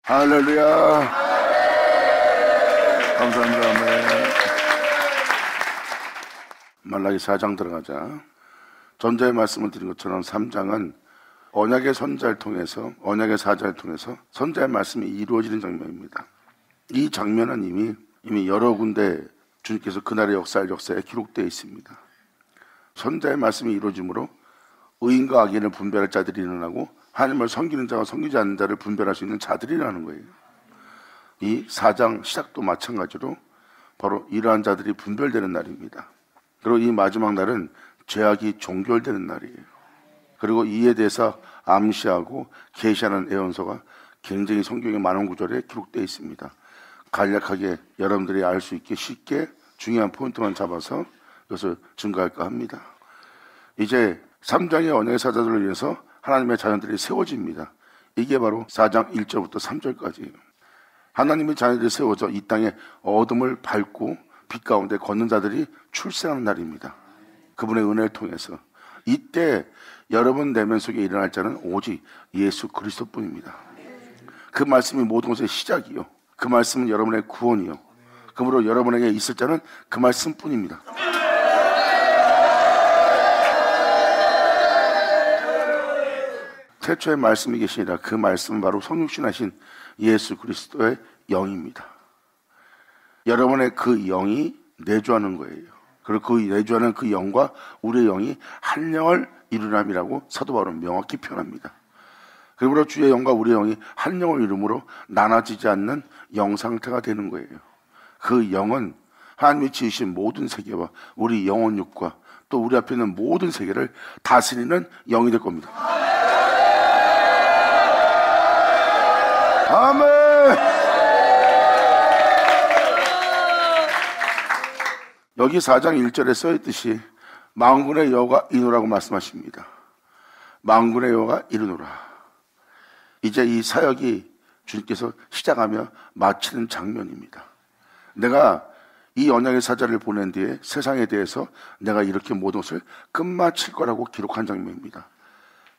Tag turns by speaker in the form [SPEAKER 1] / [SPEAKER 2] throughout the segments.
[SPEAKER 1] 할렐루야. 감사합니다. 아멘. 말라기 4장 들어가자. 전자의 말씀을 드린 것처럼 3장은 언약의 선자를 통해서, 언약의 사자를 통해서 선자의 말씀이 이루어지는 장면입니다. 이 장면은 이미 여러 군데 주님께서 그날의 역사에 기록되어 있습니다. 선자의 말씀이 이루어짐으로 의인과 악인을 분별할 자들이 일어나고 하나님을 섬기는 자와 섬기지 않는 자를 분별할 수 있는 자들이라는 거예요. 이 4장 시작도 마찬가지로 바로 이러한 자들이 분별되는 날입니다. 그리고 이 마지막 날은 죄악이 종결되는 날이에요. 그리고 이에 대해서 암시하고 계시하는 예언서가 굉장히 성경의 많은 구절에 기록되어 있습니다. 간략하게 여러분들이 알 수 있게 쉽게 중요한 포인트만 잡아서 이것을 증거할까 합니다. 이제 3장의 언약의 사자들을 위해서 하나님의 자녀들이 세워집니다. 이게 바로 4장 1절부터 3절까지예요. 하나님의 자녀들이 세워져 이 땅에 어둠을 밟고 빛 가운데 걷는 자들이 출생하는 날입니다. 그분의 은혜를 통해서. 이때 여러분 내면 속에 일어날 자는 오직 예수 그리스도뿐입니다. 그 말씀이 모든 것의 시작이요, 그 말씀은 여러분의 구원이요, 그러므로 여러분에게 있을 자는 그 말씀뿐입니다. 태초에 말씀이 계시니라. 그 말씀은 바로 성육신하신 예수 그리스도의 영입니다. 여러분의 그 영이 내주하는 거예요. 그리고 그 내주하는 그 영과 우리의 영이 한 영을 이루람이라고 사도 바울은 명확히 표현합니다. 그러므로 주의 영과 우리의 영이 한 영을 이루므로 나눠지지 않는 영 상태가 되는 거예요. 그 영은 하나님이 지으신 모든 세계와 우리 영혼육과 또 우리 앞에 있는 모든 세계를 다스리는 영이 될 겁니다. 아멘. 여기 4장 1절에 써있듯이 만군의 여호와가 이루노라고 말씀하십니다. 만군의 여호와가 이루노라. 이제 이 사역이 주님께서 시작하며 마치는 장면입니다. 내가 이 언약의 사자를 보낸 뒤에 세상에 대해서 내가 이렇게 모든 것을 끝마칠 거라고 기록한 장면입니다.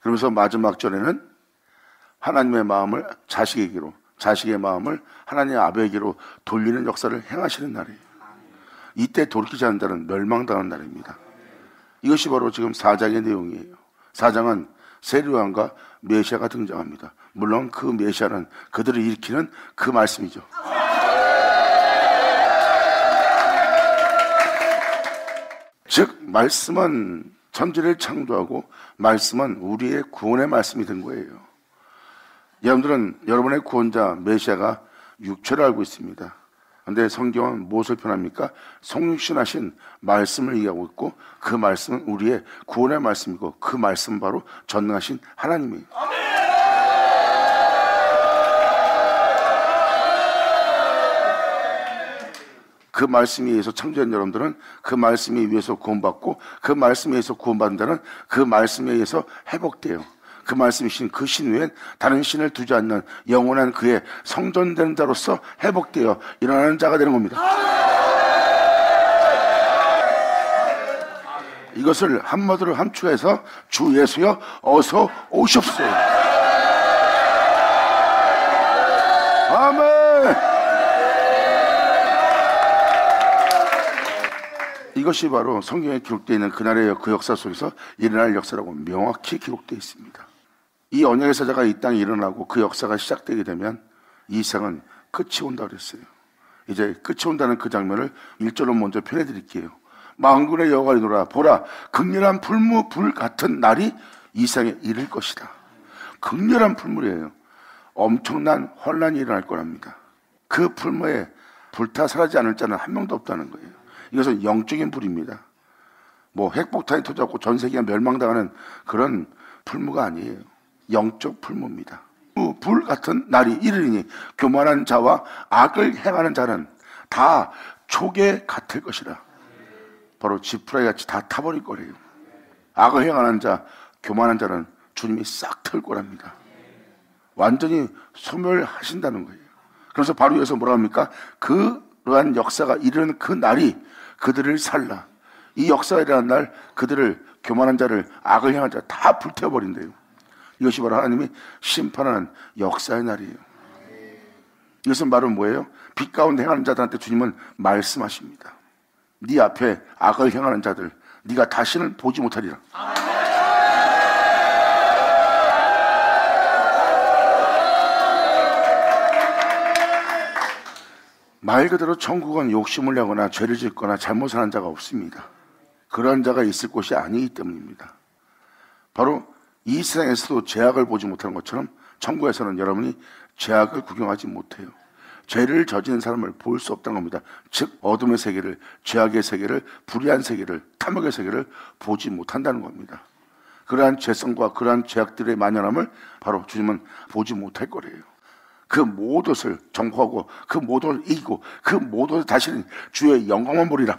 [SPEAKER 1] 그러면서 마지막 절에는 하나님의 마음을 자식에게로, 자식의 마음을 하나님의 아버지에게로 돌리는 역사를 행하시는 날이에요. 이때 돌이키지 않는 자는 멸망당하는 날입니다. 이것이 바로 지금 4장의 내용이에요. 4장은 세례요한과 메시아가 등장합니다. 물론 그 메시아는 그들을 일으키는 그 말씀이죠. 즉 말씀은 천지를 창조하고 말씀은 우리의 구원의 말씀이 된 거예요. 여러분들은 여러분의 구원자 메시아가 육체를 알고 있습니다. 그런데 성경은 무엇을 표현합니까? 성육신하신 말씀을 얘기하고 있고, 그 말씀은 우리의 구원의 말씀이고, 그 말씀은 바로 전능하신 하나님이에요. 그 말씀에 의해서 창조한 여러분들은 그 말씀에 의해서 구원받고, 그 말씀에 의해서 구원받은 자는 그 말씀에 의해서 회복돼요. 그 말씀이신 그 신 외엔 다른 신을 두지 않는 영원한 그의 성전되는 자로서 회복되어 일어나는 자가 되는 겁니다. 이것을 한마디로 함축해서 주 예수여 어서 오십시오. 아멘. 이것이 바로 성경에 기록되어 있는 그날의 그 역사 속에서 일어날 역사라고 명확히 기록되어 있습니다. 이 언약의 사자가 이 땅에 일어나고 그 역사가 시작되게 되면 이 세상은 끝이 온다고 그랬어요. 이제 끝이 온다는 그 장면을 1절로 먼저 표현해 드릴게요. 만군의 여호와가 이르노라. 보라, 극렬한 불 같은 날이 이 세상에 이를 것이다. 극렬한 풀물이에요. 엄청난 혼란이 일어날 거랍니다. 그 풀무에 불타 사라지지 않을 자는 한 명도 없다는 거예요. 이것은 영적인 불입니다. 뭐 핵폭탄이 터졌고 전 세계가 멸망당하는 그런 풀무가 아니에요. 영적 풀무입니다. 불 같은 날이 이르리니 교만한 자와 악을 행하는 자는 다 초계 같을 것이라. 바로 지푸라기 같이 다 타버릴 거래요. 악을 행하는 자, 교만한 자는 주님이 싹 털 거랍니다. 완전히 소멸하신다는 거예요. 그래서 바로 여기서 뭐라 합니까? 그러한 역사가 이르는 그 날이 그들을 살라. 이 역사가 일어난 날 그들을, 교만한 자를, 악을 행한 자 다 불태워버린대요. 이것이 바로 하나님이 심판하는 역사의 날이에요. 이것은 바로 뭐예요? 빛 가운데 행하는 자들한테 주님은 말씀하십니다. 네 앞에 악을 행하는 자들, 네가 다시는 보지 못하리라. 말 그대로 천국은 욕심을 내거나 죄를 짓거나 잘못하는 자가 없습니다. 그러한 자가 있을 곳이 아니기 때문입니다. 바로 이 세상에서도 죄악을 보지 못하는 것처럼 천국에서는 여러분이 죄악을 구경하지 못해요. 죄를 저지른 사람을 볼 수 없다는 겁니다. 즉 어둠의 세계를, 죄악의 세계를, 불의한 세계를, 탐욕의 세계를 보지 못한다는 겁니다. 그러한 죄성과 그러한 죄악들의 만연함을 바로 주님은 보지 못할 거래요. 그 모든 것을 정복하고 그 모든 것을 이기고 그 모든 것을 다시는 주의 영광만 보리라.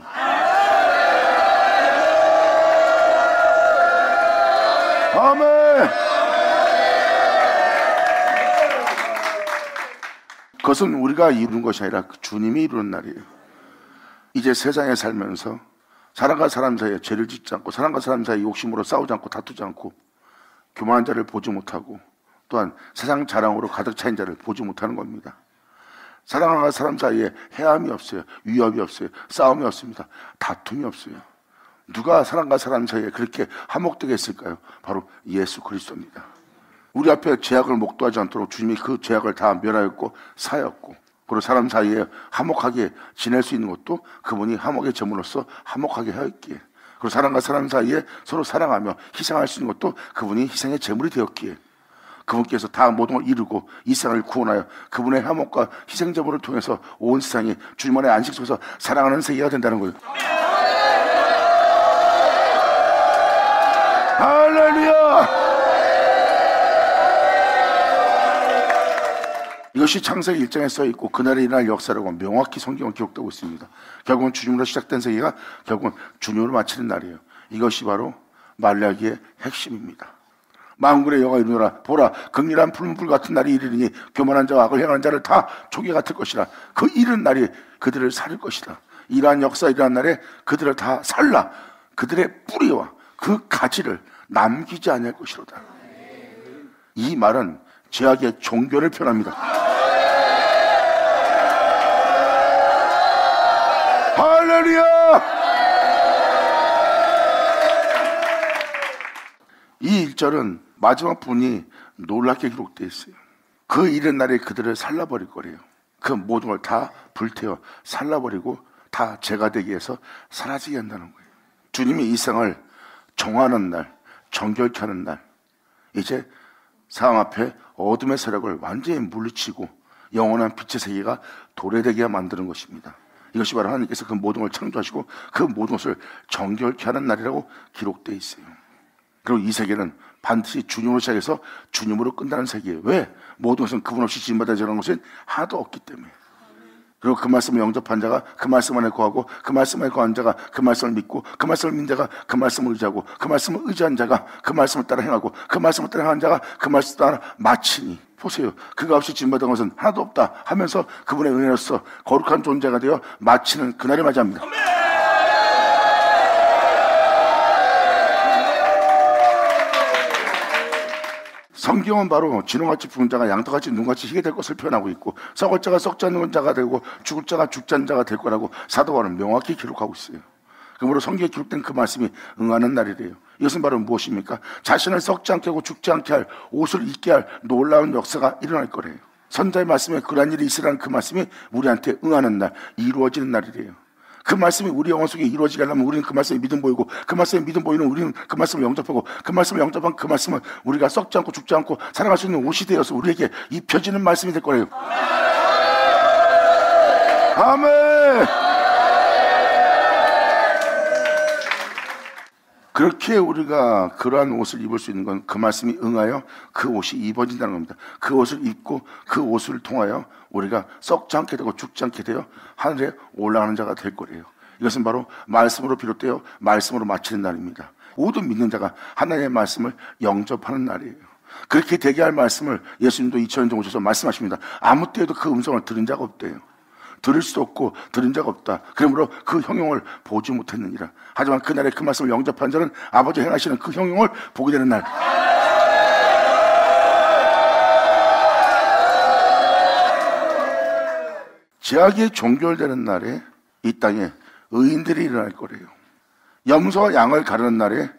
[SPEAKER 1] 아멘. 그것은 우리가 이루는 것이 아니라 주님이 이루는 날이에요. 이제 세상에 살면서 사람과 사람 사이에 죄를 짓지 않고 사람과 사람 사이에 욕심으로 싸우지 않고 다투지 않고 교만한 자를 보지 못하고 또한 세상 자랑으로 가득 차인 자를 보지 못하는 겁니다. 사람과 사람 사이에 해함이 없어요. 위협이 없어요. 싸움이 없습니다. 다툼이 없어요. 누가 사람과 사람 사이에 그렇게 화목되게 했을까요? 바로 예수 그리스도입니다. 우리 앞에 죄악을 목도하지 않도록 주님이 그 죄악을 다 멸하였고 사였고, 그리고 사람 사이에 화목하게 지낼 수 있는 것도 그분이 화목의 제물로서 화목하게 하였기에, 그리고 사람과 사람 사이에 서로 사랑하며 희생할 수 있는 것도 그분이 희생의 제물이 되었기에, 그분께서 다 모든 걸 이루고 이 세상을 구원하여 그분의 화목과 희생 제물을 통해서 온 세상이 주님 안에 안식 속에서 사랑하는 세계가 된다는 거예요. 할렐루야! 이것이 창세기 1장에 써있고 그날의 일어날 역사라고 명확히 성경은 기록되고 있습니다. 결국은 주님으로 시작된 세계가 결국은 주님으로 마치는 날이에요. 이것이 바로 말라기의 핵심입니다. 만군의 여호와 이르노라, 보라 극렬한 풀무불 같은 날이 이르리니 교만한 자와 악을 행하는 자를 다 조개 같을 것이라. 그 이른 날이 그들을 살릴 것이다. 이러한 역사, 이러한 날에 그들을 다 살라. 그들의 뿌리와 그 가지를 남기지 아니할 것이로다. 이 말은 죄악의 종교를 표현합니다. 할렐루야! 이 1절은 마지막 부분이 놀랍게 기록되어 있어요. 그 이른 날에 그들을 살라버릴 거래요. 그 모든 걸 다 불태워 살라버리고 다 죄가 되게 해서 사라지게 한다는 거예요. 주님이 이 세상을 정하는 날, 정결케 하는 날, 이제 상황 앞에 어둠의 세력을 완전히 물리치고 영원한 빛의 세계가 도래되게 만드는 것입니다. 이것이 바로 하나님께서 그 모든 걸 창조하시고 그 모든 것을 정결케 하는 날이라고 기록되어 있어요. 그리고 이 세계는 반드시 주님으로 시작해서 주님으로 끝나는 세계예요. 왜? 모든 것은 그분 없이 지음받아야 되는 것은 하나도 없기 때문에. 그리고 그 말씀을 영접한 자가 그 말씀 안에 거하고 그 말씀 안에 거한 자가 그 말씀을 믿고 그 말씀을 믿는 자가 그 말씀을 의지하고 그 말씀을 의지한 자가 그 말씀을 따라 행하고 그 말씀을 따라 행한 자가 그 말씀을 따라 마치니. 보세요. 그가 없이 지음받은 것은 하나도 없다 하면서 그분의 은혜로서 거룩한 존재가 되어 마치는 그날을 맞이합니다. 성경은 바로 진홍같이 붉은 자가 양털같이 눈같이 희게 될 것을 표현하고 있고, 썩을 자가 썩지 않는 자가 되고 죽을 자가 죽지 않는 자가 될 거라고 사도바울은 명확히 기록하고 있어요. 그러므로 성경에 기록된 그 말씀이 응하는 날이래요. 이것은 바로 무엇입니까? 자신을 썩지 않게 하고 죽지 않게 할, 옷을 입게 할 놀라운 역사가 일어날 거래요. 선자의 말씀에 그러한 일이 있으라는 그 말씀이 우리한테 응하는 날, 이루어지는 날이래요. 그 말씀이 우리 영혼 속에 이루어지게 하려면 우리는 그 말씀에 믿음 보이고, 그 말씀에 믿음 보이는 우리는 그 말씀을 영접하고, 그 말씀을 영접한 그 말씀은 우리가 썩지 않고 죽지 않고 살아갈 수 있는 옷이 되어서 우리에게 입혀지는 말씀이 될 거예요. 아멘! 그렇게 우리가 그러한 옷을 입을 수 있는 건 그 말씀이 응하여 그 옷이 입어진다는 겁니다. 그 옷을 입고 그 옷을 통하여 우리가 썩지 않게 되고 죽지 않게 되어 하늘에 올라가는 자가 될 거예요. 이것은 바로 말씀으로 비롯되어 말씀으로 마치는 날입니다. 모든 믿는 자가 하나님의 말씀을 영접하는 날이에요. 그렇게 되게 할 말씀을 예수님도 2000년 전 오셔서 말씀하십니다. 아무 때에도 그 음성을 들은 자가 없대요. 들을 수도 없고 들은 자가 없다. 그러므로 그 형용을 보지 못했느니라. 하지만 그날에 그 말씀을 영접한 자는 아버지 행하시는 그 형용을 보게 되는 날. 제약이 종결되는 날에 이 땅에 의인들이 일어날 거래요. 염소와 양을 가르는 날에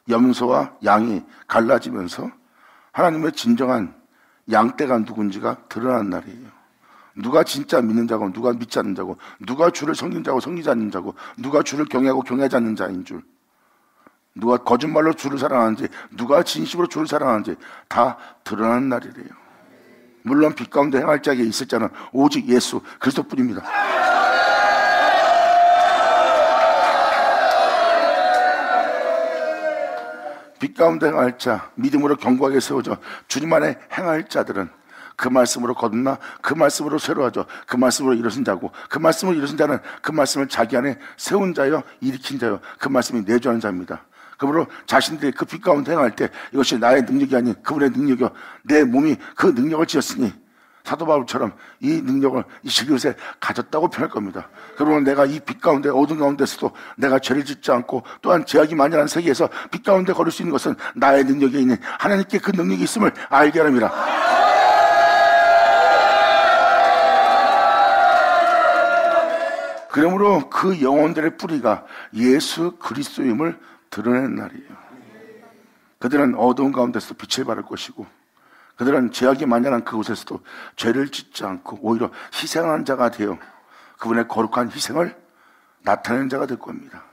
[SPEAKER 1] 염소와 양이 갈라지면서 하나님의 진정한 양떼가 누군지가 드러난 날이에요. 누가 진짜 믿는 자고 누가 믿지 않는 자고, 누가 주를 섬기는 자고 섬기지 않는 자고, 누가 주를 경외하고 경외하지 않는 자인 줄, 누가 거짓말로 주를 사랑하는지 누가 진심으로 주를 사랑하는지 다 드러나는 날이래요. 물론 빛 가운데 행할 자에게 있을 자는 오직 예수 그리스도뿐입니다. 빛 가운데 행할 자, 믿음으로 견고하게 세워져 주님 안에 행할 자들은 그 말씀으로 거듭나 그 말씀으로 새로워져 그 말씀으로 일어선 자고, 그 말씀으로 일어선 자는 그 말씀을 자기 안에 세운 자여 일으킨 자여 그 말씀이 내주하는 자입니다. 그러므로 자신들이 그 빛 가운데 행할 때 이것이 나의 능력이 아닌 그분의 능력이요 내 몸이 그 능력을 지었으니 사도 바울처럼 이 능력을 이 시기에 가졌다고 표현할 겁니다. 그러면 내가 이 빛 가운데 어둠 가운데서도 내가 죄를 짓지 않고 또한 제약이 만연한 세계에서 빛 가운데 걸을 수 있는 것은 나의 능력이 있는 하나님께 그 능력이 있음을 알게 합니다. 그러므로 그 영혼들의 뿌리가 예수 그리스도임을 드러내는 날이에요. 그들은 어두운 가운데서 빛을 발할 것이고, 그들은 죄악이 만연한 그곳에서도 죄를 짓지 않고 오히려 희생하는 자가 되어 그분의 거룩한 희생을 나타내는 자가 될 겁니다.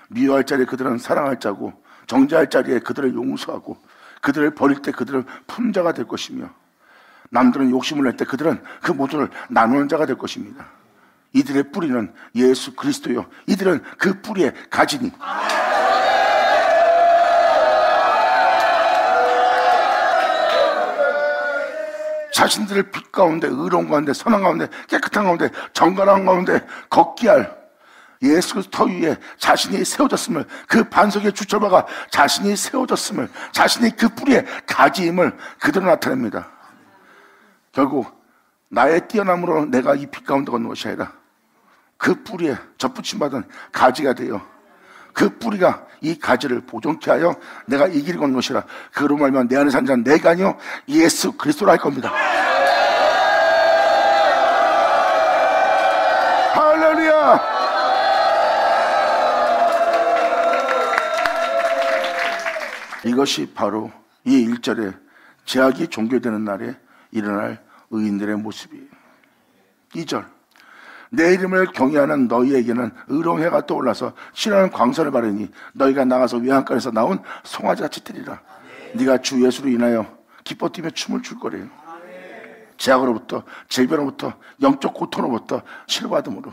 [SPEAKER 1] 미워할 자리에 그들은 사랑할 자고, 정죄할 자리에 그들을 용서하고, 그들을 버릴 때 그들은 푸는 자가 될 것이며, 남들은 욕심을 낼 때 그들은 그 모두를 나누는 자가 될 것입니다. 이들의 뿌리는 예수 그리스도요, 이들은 그 뿌리의 가지니 자신들을 빛 가운데, 의로운 가운데, 선한 가운데, 깨끗한 가운데, 정갈한 가운데 걷게 할 예수 그리스도 터 위에 자신이 세워졌음을, 그 반석의 주철바가 자신이 세워졌음을, 자신이 그 뿌리의 가지임을 그대로 나타냅니다. 결국 나의 뛰어남으로 내가 이 빛 가운데 걷는 것이 아니라 그 뿌리에 접붙임받은 가지가 되어 그 뿌리가 이 가지를 보존케 하여 내가 이 길을 걷는 것이라. 그로 말미암아 내 안에 사는 자는 내가 아니요 예수 그리스도라 할 겁니다. 할렐루야. 이것이 바로 이 1절에 제약이 종결되는 날에 일어날 의인들의 모습이에요. 2절, 내 이름을 경외하는 너희에게는 의로운 해가 떠올라서 신하는 광선을 바르니 너희가 나가서 외양간에서 나온 송아지같이 뛰리라. 네가 주 예수로 인하여 기뻐 뛰며 춤을 출 거래요. 제약으로부터, 질병으로부터, 영적 고통으로부터 치료받음으로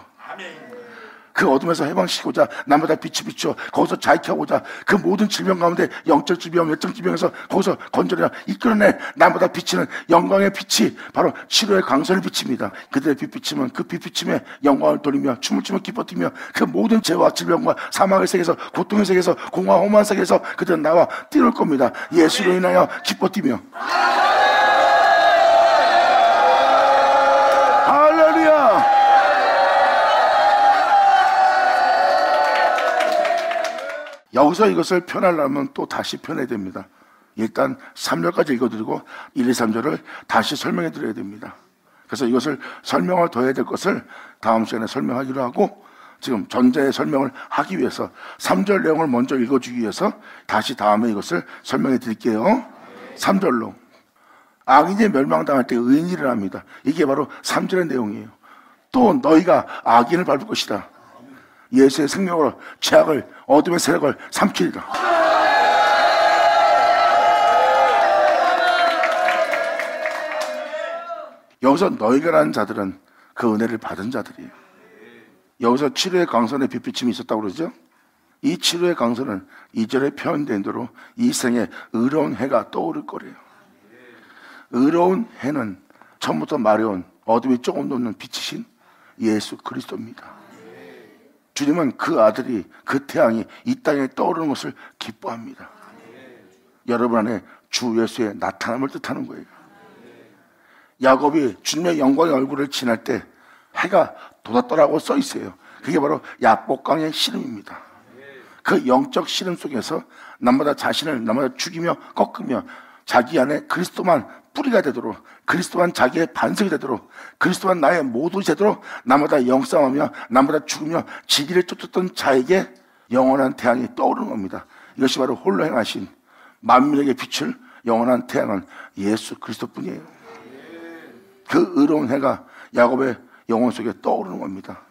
[SPEAKER 1] 그 어둠에서 해방시키고자 남보다 빛이 비추어 거기서 자유케 하고자 그 모든 질병 가운데 영적 질병, 외적 질병에서 거기서 건져내어 이끌어내 남보다 비치는 영광의 빛이 바로 치료의 광선을 비칩니다. 그들의 빛 비치면 그 빛 비침에 영광을 돌리며 춤을 추며 기뻐 뛰며 그 모든 죄와 질병과 사망의 세계에서, 고통의 세계에서, 공허와 험한 세계에서 그들은 나와 뛰놀 겁니다. 예수로 인하여 기뻐 뛰며. 할렐루야. 여기서 이것을 표현하려면 또 다시 표현해야 됩니다. 일단 3절까지 읽어드리고 1, 2, 3절을 다시 설명해 드려야 됩니다. 그래서 이것을 설명을 더 해야 될 것을 다음 시간에 설명하기로 하고, 지금 전제의 설명을 하기 위해서 3절 내용을 먼저 읽어주기 위해서 다시 다음에 이것을 설명해 드릴게요. 3절로 악인이 멸망당할 때 의인이 일어납니다. 이게 바로 3절의 내용이에요. 또 너희가 악인을 밟을 것이다. 예수의 생명으로 죄악을, 어둠의 세력을 삼키리라. 여기서 너희가라는 자들은 그 은혜를 받은 자들이에요. 여기서 치료의 강선의 빛비침이 있었다고 그러죠. 이 치료의 강선은 2절에 표현된 대로 이 생에 의로운 해가 떠오를 거래요. 의로운 해는 처음부터 말해온 어둠이 조금도 없는 빛이신 예수 그리스도입니다. 주님은 그 아들이, 그 태양이 이 땅에 떠오르는 것을 기뻐합니다. 여러분 안에 주 예수의 나타남을 뜻하는 거예요. 야곱이 주님의 영광의 얼굴을 지날 때 해가 돋았더라고 써 있어요. 그게 바로 야복강의 씨름입니다. 그 영적 씨름 속에서 남마다 자신을 남마다 죽이며 꺾으며 자기 안에 그리스도만 뿌리가 되도록, 그리스도만 자기의 반석이 되도록, 그리스도만 나의 모두 되도록 나보다 영싸움하며 나보다 죽으며 지기를 쫓았던 자에게 영원한 태양이 떠오르는 겁니다. 이것이 바로 홀로 행하신 만민에게 비출 영원한 태양은 예수 그리스도뿐이에요. 그 의로운 해가 야곱의 영혼 속에 떠오르는 겁니다.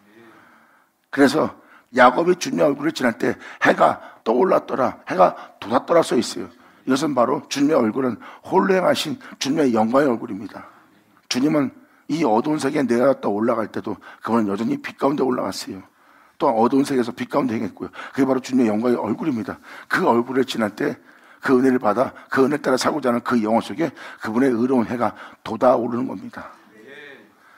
[SPEAKER 1] 그래서 야곱이 주님의 얼굴을 지날 때 해가 떠올랐더라, 해가 돋았더라 써 있어요. 이것은 바로 주님의 얼굴은 홀로 행하신 주님의 영광의 얼굴입니다. 주님은 이 어두운 세계에 내려갔다 올라갈 때도 그분은 여전히 빛 가운데 올라갔어요. 또한 어두운 세계에서 빛 가운데 행했고요. 그게 바로 주님의 영광의 얼굴입니다. 그 얼굴을 지날 때 그 은혜를 받아 그 은혜를 따라 살고자 하는 그 영혼 속에 그분의 의로운 해가 돋아오르는 겁니다.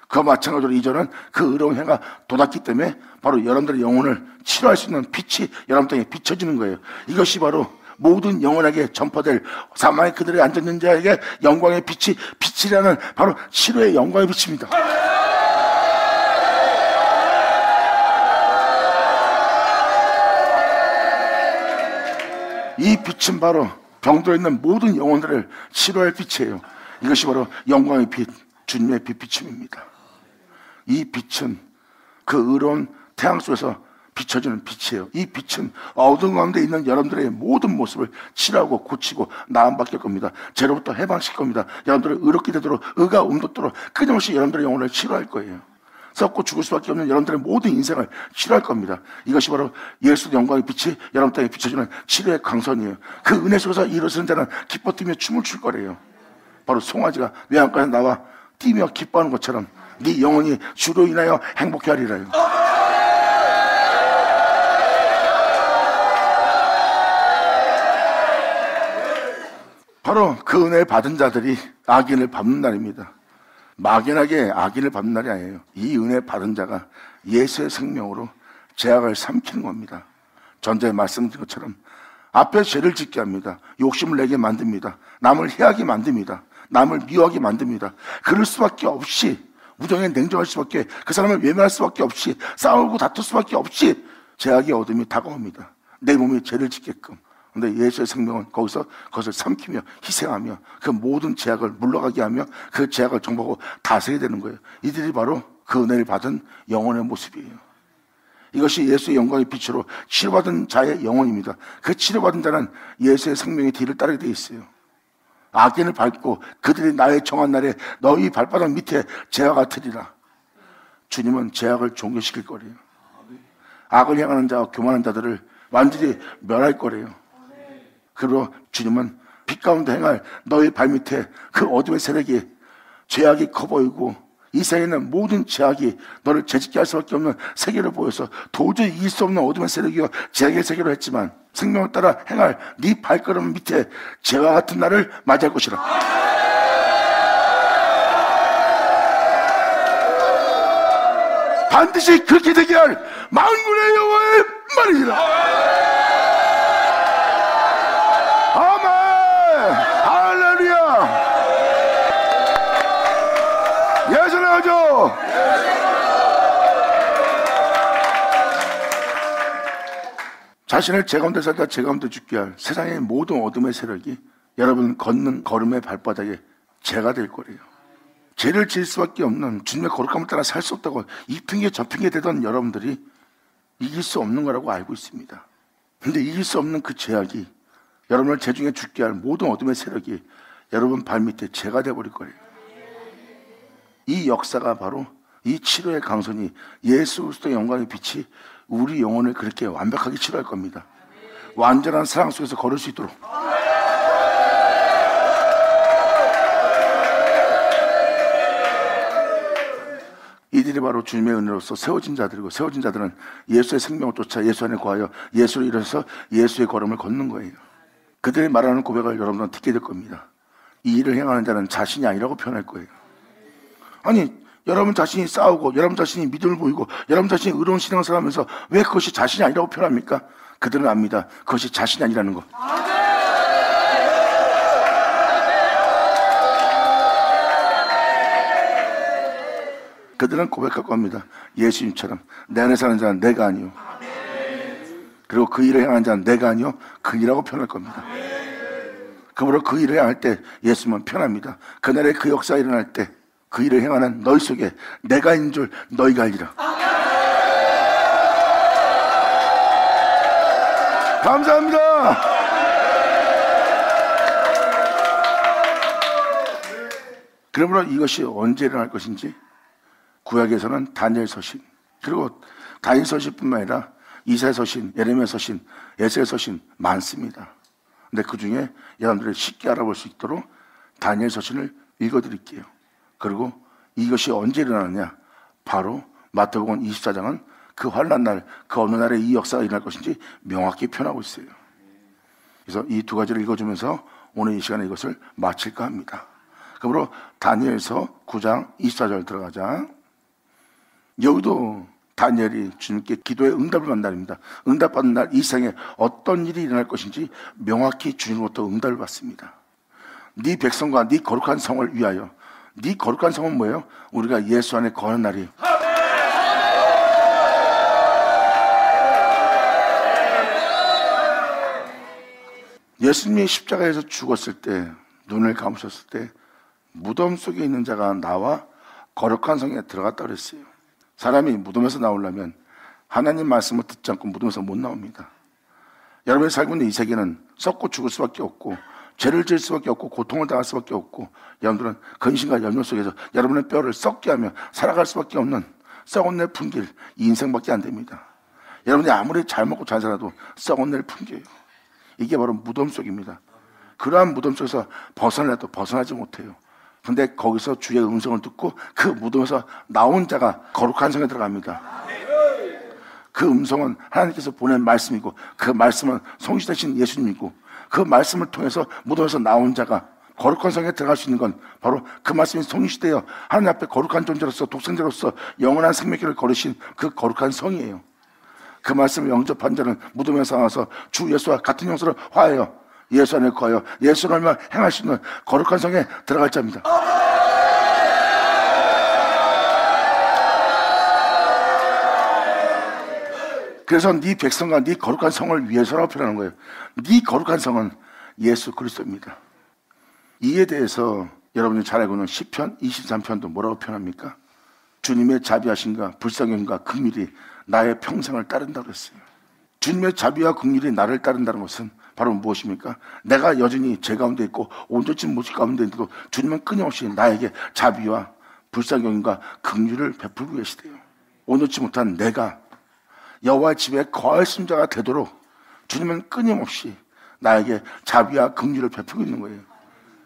[SPEAKER 1] 그와 마찬가지로 이전은 그 의로운 해가 돋았기 때문에 바로 여러분들의 영혼을 치료할 수 있는 빛이 여러분 땅에 비춰지는 거예요. 이것이 바로 모든 영혼에게 전파될 사망의 그들의 앉아있는 자에게 영광의 빛이라는 바로 치료의 영광의 빛입니다. 이 빛은 바로 병들어 있는 모든 영혼들을 치료할 빛이에요. 이것이 바로 영광의 빛, 주님의 빛비침입니다. 이 빛은 그 의로운 태양 속에서 비춰지는 빛이에요. 이 빛은 어두운 가운데 있는 여러분들의 모든 모습을 치료하고 고치고 나음받길 겁니다. 죄로부터 해방시킬 겁니다. 여러분들을 의롭게 되도록, 의가 움돋도록 끊임없이 여러분들의 영혼을 치료할 거예요. 썩고 죽을 수밖에 없는 여러분들의 모든 인생을 치료할 겁니다. 이것이 바로 예수 영광의 빛이 여러분 땅에 비춰주는 치료의 강선이에요. 그 은혜 속에서 이루어지는 자는 기뻐 뛰며 춤을 출 거래요. 바로 송아지가 외양간에 나와 뛰며 기뻐하는 것처럼 네 영혼이 주로 인하여 행복해 하리라요. 바로 그 은혜를 받은 자들이 악인을 밟는 날입니다. 막연하게 악인을 밟는 날이 아니에요. 이 은혜 받은 자가 예수의 생명으로 죄악을 삼키는 겁니다. 전자에 말씀드린 것처럼 앞에 죄를 짓게 합니다. 욕심을 내게 만듭니다. 남을 해하게 만듭니다. 남을 미워하게 만듭니다. 그럴 수밖에 없이, 우정에 냉정할 수밖에, 그 사람을 외면할 수밖에 없이, 싸우고 다툴 수밖에 없이 죄악의 어둠이 다가옵니다. 내 몸이 죄를 짓게끔. 근데 예수의 생명은 거기서 그것을 삼키며 희생하며 그 모든 죄악을 물러가게 하며 그 죄악을 정복하고 다스리게 되는 거예요. 이들이 바로 그 은혜를 받은 영혼의 모습이에요. 이것이 예수의 영광의 빛으로 치료받은 자의 영혼입니다. 그 치료받은 자는 예수의 생명의 뒤를 따르게 되어 있어요. 악인을 밟고 그들이 나의 정한 날에 너희 발바닥 밑에 죄와 같으리라. 주님은 죄악을 종교시킬 거래요. 악을 향하는 자와 교만한 자들을 완전히 멸할 거래요. 그리고 주님은 빛 가운데 행할 너희 발밑에 그 어둠의 세력이, 죄악이 커 보이고 이 세계는 모든 죄악이 너를 죄짓게 할 수밖에 없는 세계를 보여서 도저히 이길 수 없는 어둠의 세력이요 죄악의 세계로 했지만 생명을 따라 행할 네 발걸음 밑에 죄와 같은 날을 맞이할 것이라. 반드시 그렇게 되게 할 만군의 여호와의 말이니라. 예전하죠. 자신을 제 가운데 살다 제 가운데 죽게 할 세상의 모든 어둠의 세력이 여러분 걷는 걸음의 발바닥에 죄가 될 거래요. 죄를 지을 수밖에 없는 주님의 거룩함을 따라 살 수 없다고 이 핑계 저 핑계 대던 여러분들이 이길 수 없는 거라고 알고 있습니다. 근데 이길 수 없는 그 죄악이 여러분을 죄 중에 죽게 할 모든 어둠의 세력이 여러분 발밑에 죄가 되어버릴 거예요. 이 역사가 바로 이 치료의 강선이 예수 그리스도의 영광의 빛이 우리 영혼을 그렇게 완벽하게 치료할 겁니다. 완전한 사랑 속에서 걸을 수 있도록. 이들이 바로 주님의 은혜로서 세워진 자들이고, 세워진 자들은 예수의 생명을 쫓아 예수 안에 거하여 예수를 이뤄서 예수의 걸음을 걷는 거예요. 그들이 말하는 고백을 여러분은 듣게 될 겁니다. 이 일을 행하는 자는 자신이 아니라고 표현할 거예요. 아니, 여러분 자신이 싸우고 여러분 자신이 믿음을 보이고 여러분 자신이 의로운 신앙생활을 하면서 왜 그것이 자신이 아니라고 표현합니까? 그들은 압니다. 그것이 자신이 아니라는 거. 그들은 고백할 겁니다. 예수님처럼 내 안에 사는 자는 내가 아니요, 그리고 그 일을 행하는 자는 내가 아니요, 그 일이라고 표현할 겁니다. 그러므로 그 일을 행할 때 예수님은 편합니다. 그날의 그 역사가 일어날 때 그 일을 행하는 너희 속에 내가 있는 줄 너희가 알리라. 감사합니다. 그러므로 이것이 언제 일어날 것인지 구약에서는 다니엘 서신, 그리고 다니엘 서신뿐만 아니라 이사야 서신, 예레미야 서신, 에스겔 서신 많습니다. 근데 그 중에 여러분들이 쉽게 알아볼 수 있도록 다니엘 서신을 읽어드릴게요. 그리고 이것이 언제 일어나느냐, 바로 마태복음 24장은 그 환난 날, 그 어느 날에 이 역사가 일어날 것인지 명확히 표현하고 있어요. 그래서 이 두 가지를 읽어주면서 오늘 이 시간에 이것을 마칠까 합니다. 그러므로 다니엘서 9장 24절 들어가자. 여기도 다니엘이 주님께 기도의 응답을 받는 날입니다. 응답받는 날 이 세상에 어떤 일이 일어날 것인지 명확히 주님으로부터 응답을 받습니다. 네 백성과 네 거룩한 성을 위하여. 네 거룩한 성은 뭐예요? 우리가 예수 안에 거하는 날이에요. 예수님이 십자가에서 죽었을 때, 눈을 감으셨을 때 무덤 속에 있는 자가 나와 거룩한 성에 들어갔다 그랬어요. 사람이 무덤에서 나오려면 하나님 말씀을 듣지 않고 무덤에서 못 나옵니다. 여러분이 살고 있는 이 세계는 썩고 죽을 수밖에 없고 죄를 지을 수밖에 없고 고통을 당할 수밖에 없고, 여러분들은 근심과 염려 속에서 여러분의 뼈를 썩게 하며 살아갈 수밖에 없는 썩은 내 품길, 이 인생밖에 안 됩니다. 여러분이 아무리 잘 먹고 잘 살아도 썩은 내 품겨요. 이게 바로 무덤 속입니다. 그러한 무덤 속에서 벗어나도 벗어나지 못해요. 근데 거기서 주의 음성을 듣고 그 무덤에서 나온 자가 거룩한 성에 들어갑니다. 그 음성은 하나님께서 보낸 말씀이고, 그 말씀은 성취되신 예수님이고, 그 말씀을 통해서 무덤에서 나온 자가 거룩한 성에 들어갈 수 있는 건 바로 그 말씀이 성취되어 하나님 앞에 거룩한 존재로서, 독생자로서 영원한 생명길을 걸으신 그 거룩한 성이에요. 그 말씀을 영접한 자는 무덤에서 나와서 주 예수와 같은 형상을 화하여 예수 안에 거하여 예수를 얼마 행할 수 있는 거룩한 성에 들어갈 자입니다. 그래서 네 백성과 네 거룩한 성을 위해서라고 표현하는 거예요. 네 거룩한 성은 예수 그리스도입니다. 이에 대해서 여러분이 잘 알고 있는 시편 23편도 뭐라고 표현합니까? 주님의 자비하심과 불쌍함과 긍휼이 나의 평생을 따른다고 그랬어요. 주님의 자비와 긍휼이 나를 따른다는 것은 바로 무엇입니까? 내가 여전히 죄 가운데 있고 온전치 못할 가운데 있는데도 주님은 끊임없이 나에게 자비와 불쌍함과 긍휼을 베풀고 계시대요. 온전치 못한 내가 여호와의 집에 거할 자가 되도록 주님은 끊임없이 나에게 자비와 긍휼을 베풀고 있는 거예요.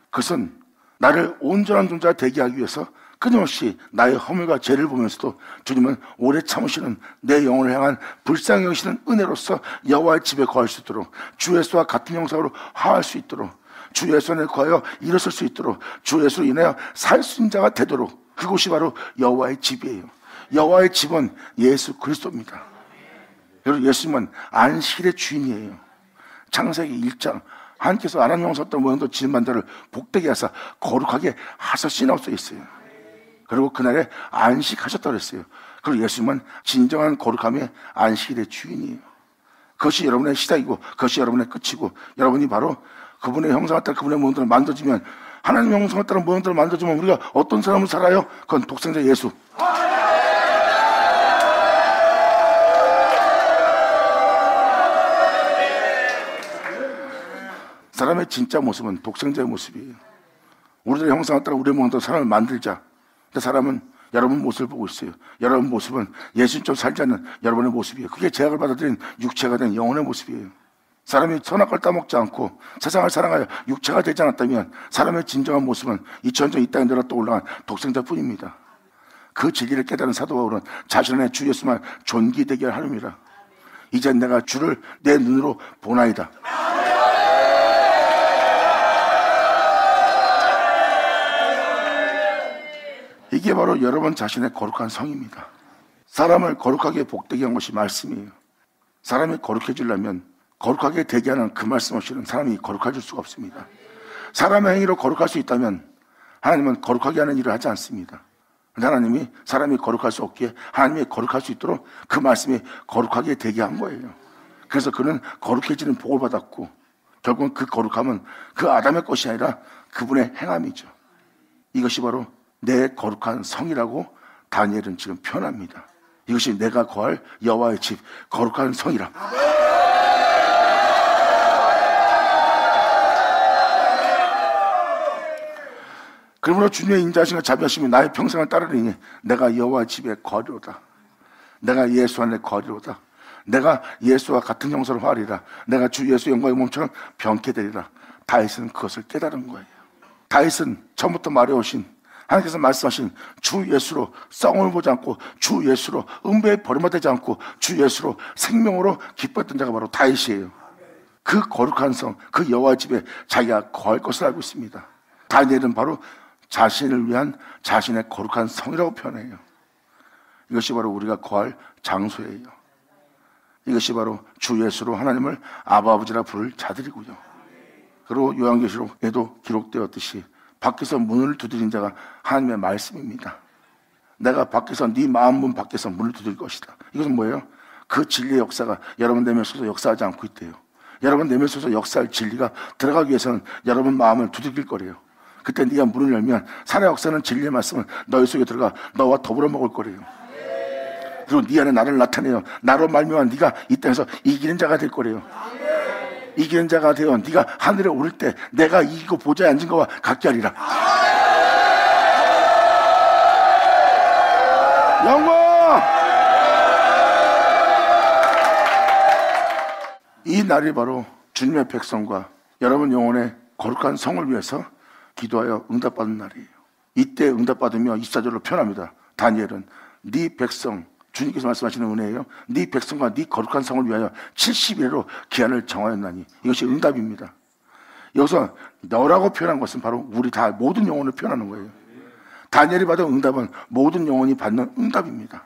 [SPEAKER 1] 그것은 나를 온전한 존재가 되게 하기 위해서 끊임없이 나의 허물과 죄를 보면서도 주님은 오래 참으시는 내 영혼을 향한 불쌍히 여기시는 은혜로서 여호와의 집에 거할 수 있도록, 주 예수와 같은 형상으로 화할 수 있도록, 주 예수 안에 거하여 일어설 수 있도록, 주 예수로 인하여 살 수 있는 자가 되도록, 그곳이 바로 여호와의 집이에요. 여호와의 집은 예수 그리스도입니다. 여러분, 예수님은 안식일의 주인이에요. 창세기 1장 하나님께서 아람 영성들 모양도 지은 만들을 복되게 하사 거룩하게 하셨으라고 써 있어요. 그리고 그날에 안식하셨다고 그랬어요. 그리고 예수님은 진정한 거룩함의 안식일의 주인이에요. 그것이 여러분의 시작이고 그것이 여러분의 끝이고, 여러분이 바로 그분의 형상을 따라 그분의 모형들을 만들어주면, 하나님의 형상을 따라 모형들을 만들어주면 우리가 어떤 사람을 살아요? 그건 독생자 예수. 사람의 진짜 모습은 독생자의 모습이에요. 우리들의 형상을 따라 우리의 모형대로 사람을 만들자. 근데 사람은 여러분 모습을 보고 있어요. 여러분 모습은 예수님처럼 살지 않는 여러분의 모습이에요. 그게 제약을 받아들인 육체가 된 영혼의 모습이에요. 사람이 선악과를 따먹지 않고 세상을 사랑하여 육체가 되지 않았다면 사람의 진정한 모습은 2000년 이 땅에 내려 떠올라간 독생자뿐입니다. 그 진리를 깨달은 사도 바울은 자신의 주 예수만 존귀되게 하느니라. 이제 내가 주를 내 눈으로 보나이다. 이게 바로 여러분 자신의 거룩한 성입니다. 사람을 거룩하게 복되게 한 것이 말씀이에요. 사람이 거룩해지려면 거룩하게 되게 하는 그 말씀 없이는 사람이 거룩해질 수가 없습니다. 사람의 행위로 거룩할 수 있다면 하나님은 거룩하게 하는 일을 하지 않습니다. 하나님이 사람이 거룩할 수 없기에 하나님이 거룩할 수 있도록 그 말씀이 거룩하게 되게 한 거예요. 그래서 그는 거룩해지는 복을 받았고, 결국은 그 거룩함은 그 아담의 것이 아니라 그분의 행함이죠. 이것이 바로 내 거룩한 성이라고 다니엘은 지금 표현합니다. 이것이 내가 거할 여호와의 집 거룩한 성이라. 그러므로 주님의 인자하심과 자비하심이 나의 평생을 따르리니 내가 여호와의 집에 거리로다. 내가 예수 안에 거리로다. 내가 예수와 같은 형상을 하리라. 내가 주 예수 영광의 몸처럼 병케 되리라. 다윗은 그것을 깨달은 거예요. 다윗은 처음부터 말해오신 하나님께서 말씀하신 주 예수로 썩음을 보지 않고 주 예수로 음배에 버림받지 않고 주 예수로 생명으로 기뻤던 자가 바로 다윗이에요. 그 거룩한 성, 그 여호와 집에 자기가 거할 것을 알고 있습니다. 다니엘은 바로 자신을 위한 자신의 거룩한 성이라고 표현해요. 이것이 바로 우리가 거할 장소예요. 이것이 바로 주 예수로 하나님을 아버지라 부를 자들이고요. 그리고 요한계시록에도 기록되었듯이 밖에서 문을 두드린 자가 하나님의 말씀입니다. 내가 밖에서 네 마음 문 밖에서 문을 두드릴 것이다. 이것은 뭐예요? 그 진리의 역사가 여러분 내면 속에서 역사하지 않고 있대요. 여러분 내면 속에서 역사할 진리가 들어가기 위해서는 여러분 마음을 두드릴 거래요. 그때 네가 문을 열면 살아의 역사는 진리의 말씀은 너희 속에 들어가 너와 더불어 먹을 거래요. 그리고 네 안에 나를 나타내요. 나로 말미암아 네가 이 땅에서 이기는 자가 될 거래요. 이기는 자가 되어 네가 하늘에 오를 때 내가 이기고 보좌에 앉은 것과 같게 하리라. 영광! 이 날이 바로 주님의 백성과 여러분 영혼의 거룩한 성을 위해서 기도하여 응답받는 날이에요. 이때 응답받으며 24절로 표현합니다. 다니엘은 네 백성, 주님께서 말씀하시는 은혜예요. 네 백성과 네 거룩한 성을 위하여 70일로 기한을 정하였나니. 이것이 응답입니다. 여기서 너라고 표현한 것은 바로 우리 다 모든 영혼을 표현하는 거예요. 다니엘이 받은 응답은 모든 영혼이 받는 응답입니다.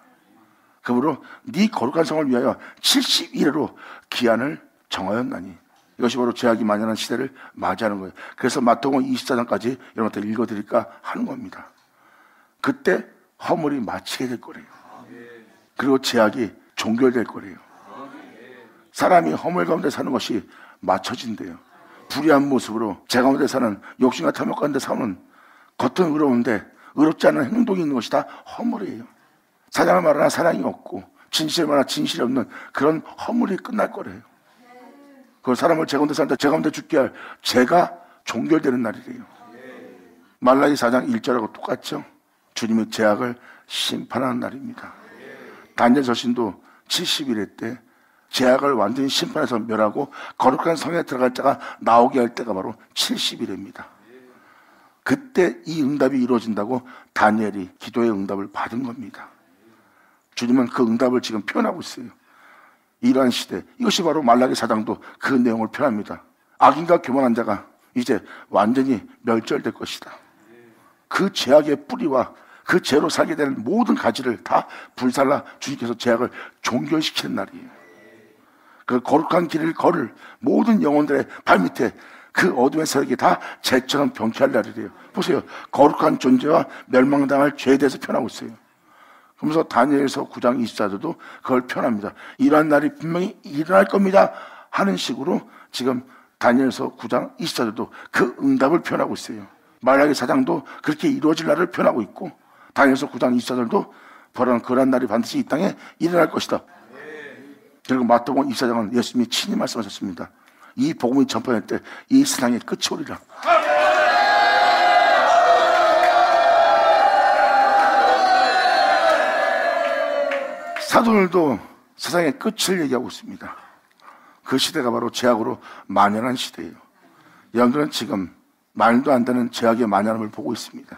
[SPEAKER 1] 그러므로 네 거룩한 성을 위하여 70일로 기한을 정하였나니. 이것이 바로 죄악이 만연한 시대를 맞이하는 거예요. 그래서 마태복음 24장까지 여러분한테 읽어드릴까 하는 겁니다. 그때 허물이 마치게 될 거래요. 그리고 죄악이 종결될 거래요. 사람이 허물 가운데 사는 것이 맞춰진대요. 불의한 모습으로 죄 가운데 사는, 욕심과 탐욕 가운데 사는, 겉은 의로운데 의롭지 않은 행동이 있는 것이 다 허물이에요. 사랑을 말하나 사랑이 없고 진실을 말하나 진실이 없는 그런 허물이 끝날 거래요. 그 사람을 죄 가운데 사는데 죄 가운데 죽게 할 죄가 종결되는 날이래요. 말라기 4장 1절하고 똑같죠. 주님의 죄악을 심판하는 날입니다. 다니엘 서신도 70일의 때 죄악을 완전히 심판해서 멸하고 거룩한 성에 들어갈 자가 나오게 할 때가 바로 70일입니다. 그때 이 응답이 이루어진다고 다니엘이 기도의 응답을 받은 겁니다. 주님은 그 응답을 지금 표현하고 있어요. 이러한 시대, 이것이 바로 말라기 4장도 그 내용을 표현합니다. 악인과 교만한 자가 이제 완전히 멸절될 것이다. 그 죄악의 뿌리와 그 죄로 살게 되는 모든 가지를 다 불살라 주님께서 죄악을 종결시키는 날이에요. 그 거룩한 길을 걸을 모든 영혼들의 발밑에 그 어둠의 세력이 다 죄처럼 병쾌할 날이래요. 보세요. 거룩한 존재와 멸망당할 죄에 대해서 표현하고 있어요. 그러면서 다니엘서 9장 24절도 그걸 표현합니다. 이러한 날이 분명히 일어날 겁니다 하는 식으로 지금 다니엘서 9장 24절도 그 응답을 표현하고 있어요. 말라기 4장도 그렇게 이루어질 날을 표현하고 있고 다니엘서 9장 24절도 그러한 날이 반드시 이 땅에 일어날 것이다. 그리고 마태복음 24장은 예수님이 친히 말씀하셨습니다. 이 복음이 전파될 때 이 세상의 끝이 오리라. 사도들도 세상의 끝을 얘기하고 있습니다. 그 시대가 바로 죄악으로 만연한 시대예요. 여러분들은 지금 말도 안 되는 죄악의 만연함을 보고 있습니다.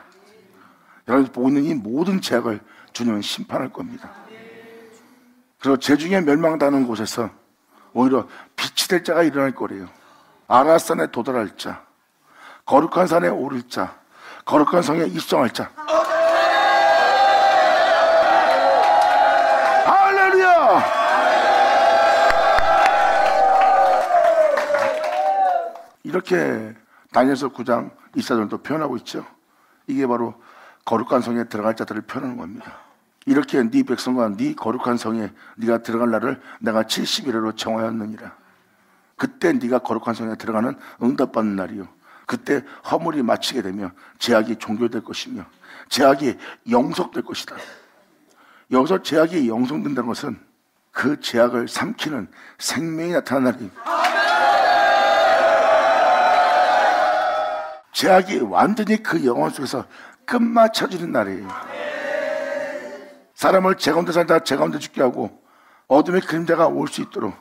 [SPEAKER 1] 여러분들 보고 있는 이 모든 죄악을 주님은 심판할 겁니다. 그리고 죄 중에 멸망당하는 곳에서 오히려 빛이 될 자가 일어날 거래요. 아라산에 도달할 자, 거룩한 산에 오를 자, 거룩한 성에 입성할 자. 할렐루야! 이렇게 다니엘서 9장 24절도 표현하고 있죠. 이게 바로 거룩한 성에 들어갈 자들을 표현하는 겁니다. 이렇게 네 백성과 네 거룩한 성에 네가 들어갈 날을 내가 70일로 정하였느니라. 그때 네가 거룩한 성에 들어가는 응답받는 날이요. 그때 허물이 마치게 되며 제약이 종결될 것이며 제약이 영속될 것이다. 여기서 제약이 영속된다는 것은 그 제약을 삼키는 생명이 나타나는 날입니다. 제약이 완전히 그 영혼 속에서 끝마쳐지는 날이에요. 사람을 제 가운데 살다가 제 가운데 죽게 하고 어둠의 그림자가 올 수 있도록,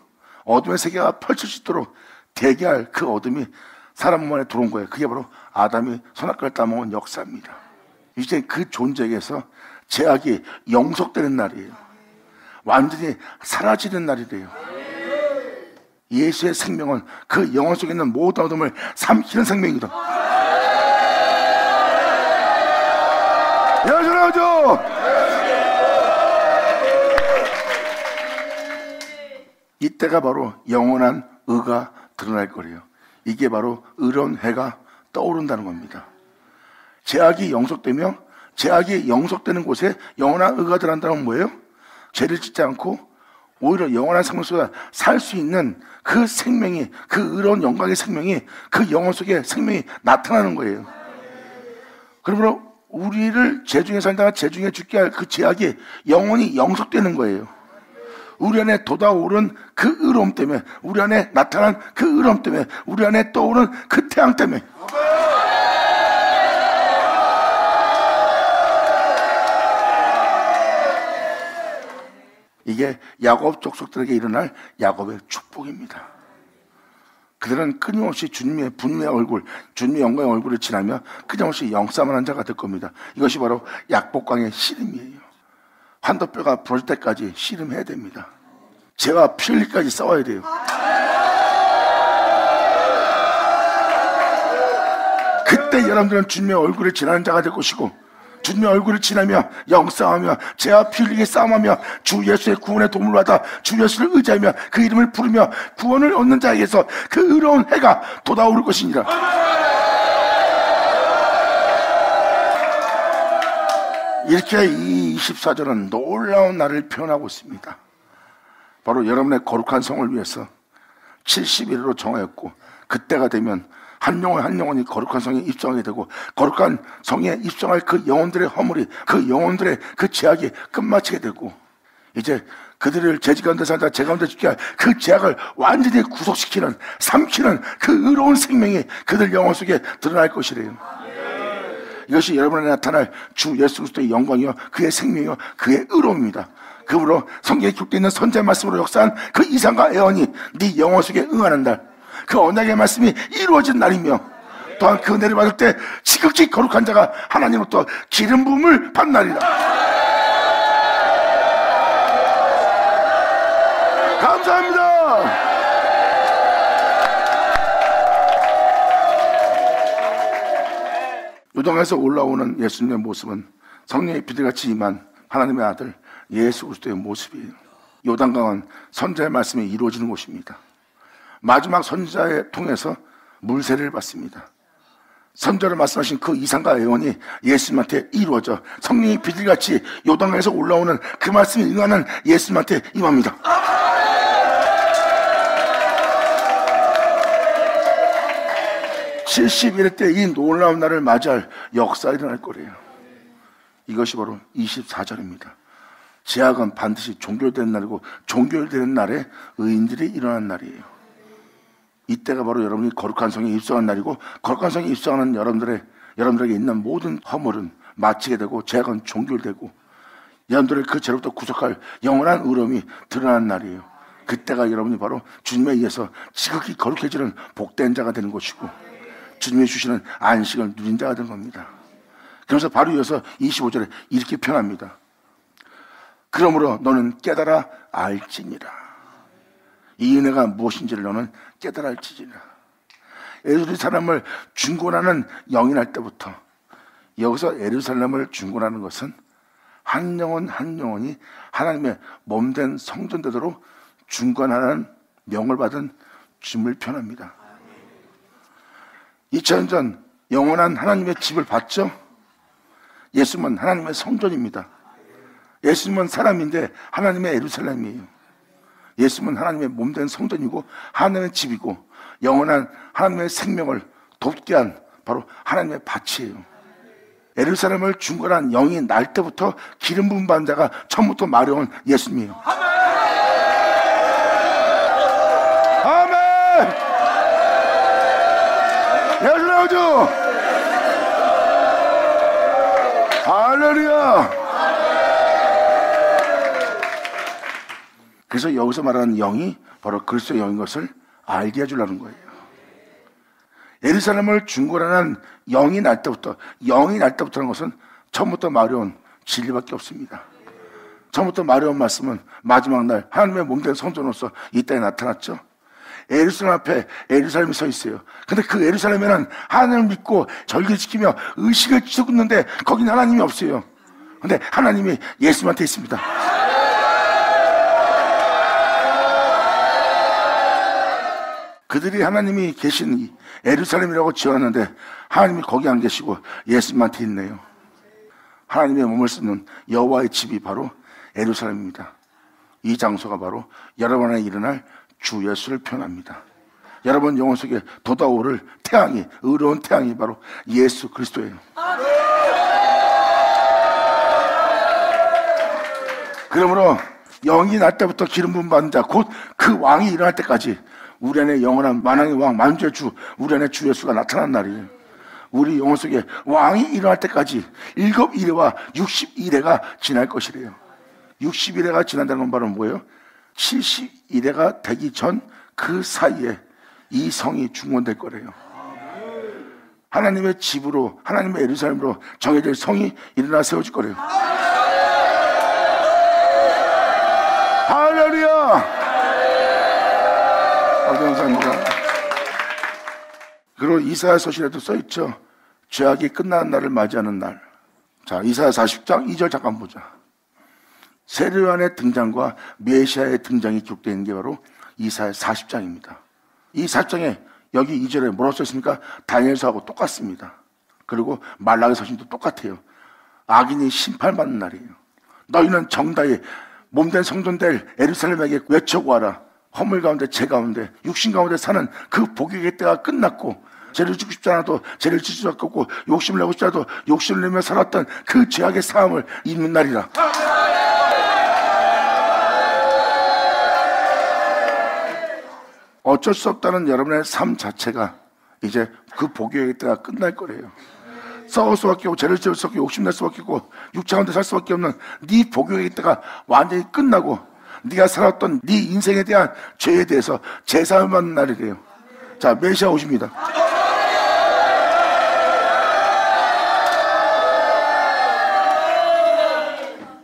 [SPEAKER 1] 어둠의 세계가 펼칠 수 있도록 대기할 그 어둠이 사람 몸 안에 들어온 거예요. 그게 바로 아담이 선악과를 따먹은 역사입니다. 이제 그 존재에게서 제약이 영속되는 날이에요. 완전히 사라지는 날이래요. 예수의 생명은 그 영혼 속에 있는 모든 어둠을 삼키는 생명이다. 여전하죠. 이때가 바로 영원한 의가 드러날 거래요. 이게 바로 의로운 해가 떠오른다는 겁니다. 제약이 영속되며 제약이 영속되는 곳에 영원한 의가 드러난다는 건 뭐예요? 죄를 짓지 않고 오히려 영원한 생명 속에 살 수 있는 그 생명이, 그 의로운 영광의 생명이 그 영혼 속에 생명이 나타나는 거예요. 그러므로 우리를 죄중에 살다가 죄중에 죽게 할 그 제약이 영원히 영속되는 거예요. 우리 안에 돋아오른 그 의로움 때문에, 우리 안에 나타난 그 의로움 때문에, 우리 안에 떠오른 그 태양 때문에. 이게 야곱 족속들에게 일어날 야곱의 축복입니다. 그들은 끊임없이 주님의 분의 얼굴, 주님의 영광의 얼굴을 지나며 끊임없이 영싸움하는 자가 될 겁니다. 이것이 바로 약복강의 씨름이에요. 환도뼈가 부러질 때까지 씨름해야 됩니다. 죄와 피 흘리기까지 싸워야 돼요. 그때 여러분들은 주님의 얼굴을 지나는 자가 될 것이고, 주님의 얼굴을 지나며 영싸움하며 죄와 피 흘리게 싸움하며 주 예수의 구원의 도움을 받아 주 예수를 의지하며 그 이름을 부르며 구원을 얻는 자에게서 그 의로운 해가 돋아오를 것이니라. 이렇게 이 24절은 놀라운 날을 표현하고 있습니다. 바로 여러분의 거룩한 성을 위해서 70일으로 정하였고, 그때가 되면 한 영혼 한 영혼이 거룩한 성에 입성하게 되고, 거룩한 성에 입성할 그 영혼들의 허물이, 그 영혼들의 그 제약이 끝마치게 되고, 이제 그들을 제 가운데 살다 제 가운데 죽게 할 그 제약을 완전히 구속시키는, 삼키는 그 의로운 생명이 그들 영혼 속에 드러날 것이래요. 이것이 여러분 안에 나타날 주 예수 그리스도의 영광이요, 그의 생명이요, 그의 의로움입니다. 그러므로 성경에 기록되어 있는 선지자 말씀으로 역사한 그 이상과 애언이 네 영혼 속에 응하는 날, 그 언약의 말씀이 이루어진 날이며, 또한 그 은혜를 받을 때 지극히 거룩한 자가 하나님으로부터 기름 부음을 받는 날이다. 감사합니다. 요단강에서 올라오는 예수님의 모습은 성령의 비둘기같이 임한 하나님의 아들 예수 그리스도의 모습이에요. 요단강은 선지자의 말씀이 이루어지는 곳입니다. 마지막 선지자를 통해서 물세례를 받습니다. 선지자로 말씀하신 그 이상과 예언이 예수님한테 이루어져 성령이 비둘기같이 요단강에서 올라오는 그 말씀이 응하는 예수님한테 임합니다. 70일 때 이 놀라운 날을 맞이할 역사가 일어날 거래요. 이것이 바로 24절입니다. 제약은 반드시 종결되는 날이고, 종결되는 날에 의인들이 일어난 날이에요. 이때가 바로 여러분이 거룩한 성에 입성한 날이고, 거룩한 성에 입성하는 여러분들에게 있는 모든 허물은 마치게 되고, 제약은 종결되고, 여러분들을 그 죄로부터 구속할 영원한 의로움이 드러나는 날이에요. 그때가 여러분이 바로 주님에 의해서 지극히 거룩해지는 복된 자가 되는 것이고, 주님이 주시는 안식을 누린 자가 되는 겁니다. 그래서 바로 이어서 25절에 이렇게 표현합니다. 그러므로 너는 깨달아 알지니라. 이 은혜가 무엇인지를 너는 깨달아 알지니라. 예루살렘을 중건하는 영이 날 때부터, 여기서 예루살렘을 중건하는 것은 한 영혼 한 영혼이 하나님의 몸된 성전 되도록 중건하는 명을 받은 주님을 표현합니다. 2000년 전 영원한 하나님의 집을 봤죠? 예수님은 하나님의 성전입니다. 예수님은 사람인데 하나님의 예루살렘이에요. 예수님은 하나님의 몸된 성전이고 하나님의 집이고 영원한 하나님의 생명을 돋게 한 바로 하나님의 밭이에요. 예루살렘을 중건한 영이 날 때부터 기름 부은 받은 자가 처음부터 마려운 예수님이에요. 아멘! 예수 나오죠? 할렐루야! 그래서 여기서 말하는 영이 바로 그리스도의 영인 것을 알게 해주려는 거예요. 예루살렘을 중건하는 영이 날 때부터라는 것은 처음부터 마려운 진리밖에 없습니다. 처음부터 마려운 말씀은 마지막 날 하나님의 몸된 성전으로서 이 땅에 나타났죠. 예루살렘 앞에 예루살렘이 서 있어요. 근데 그 예루살렘에는 하나님을 믿고 절기를 지키며 의식을 지켰는데 거기는 하나님이 없어요. 근데 하나님이 예수님한테 있습니다. 그들이 하나님이 계신 예루살렘이라고 지었는데 하나님이 거기 안 계시고 예수님한테 있네요. 하나님의 몸을 쓰는 여호와의 집이 바로 예루살렘입니다. 이 장소가 바로 여러분 안에 일어날 주 예수를 표현합니다. 여러분 영혼 속에 돋아오를 태양이, 의로운 태양이 바로 예수 그리스도예요. 그러므로 영이 날 때부터 기름 부음 받은 자, 곧 그 왕이 일어날 때까지 우리 안에 영원한 만왕의 왕, 만주의 주, 우리 안에 주 예수가 나타난 날이에요. 우리 영혼 속에 왕이 일어날 때까지 7일에와 60일에가 지날 것이래요. 60일에가 지난다는 건 바로 뭐예요? 70일에가 되기 전 그 사이에 이 성이 중건될 거래요. 하나님의 집으로, 하나님의 예루살렘으로 정해질 성이 일어나 세워질 거래요. 할렐루야! 감사합니다. 그리고 이사야 서신에도 써있죠. 죄악이 끝나는 날을 맞이하는 날. 자, 이사야 40장 2절 잠깐 보자. 세례요한의 등장과 메시아의 등장이 기록되어 있는 게 바로 이사야 40장입니다. 이 40장에 여기 2절에 뭐라고 써있습니까? 다니엘서하고 똑같습니다. 그리고 말라기 서신도 똑같아요. 악인이 심판받는 날이에요. 너희는 정다이 몸된 성전될 예루살렘에게 외쳐고하라. 허물 가운데 죄 가운데 육신 가운데 사는 그 복역의 때가 끝났고 죄를 짓고 싶지 않아도 죄를 짓을 수 없고 욕심을 내고 싶지 않아도 욕심을 내며 살았던 그 죄악의 사함을 잊는 날이라. 어쩔 수 없다는 여러분의 삶 자체가 이제 그 복역의 때가 끝날 거래요. 싸울 수밖에 없고 죄를 지을 수밖에 없고 욕심낼 수밖에 없고 육체 가운데 살 수밖에 없는 네 복역의 때가 완전히 끝나고 네가 살았던 네 인생에 대한 죄에 대해서 제사함을 받는 날이래요. 자, 메시아 오십니다.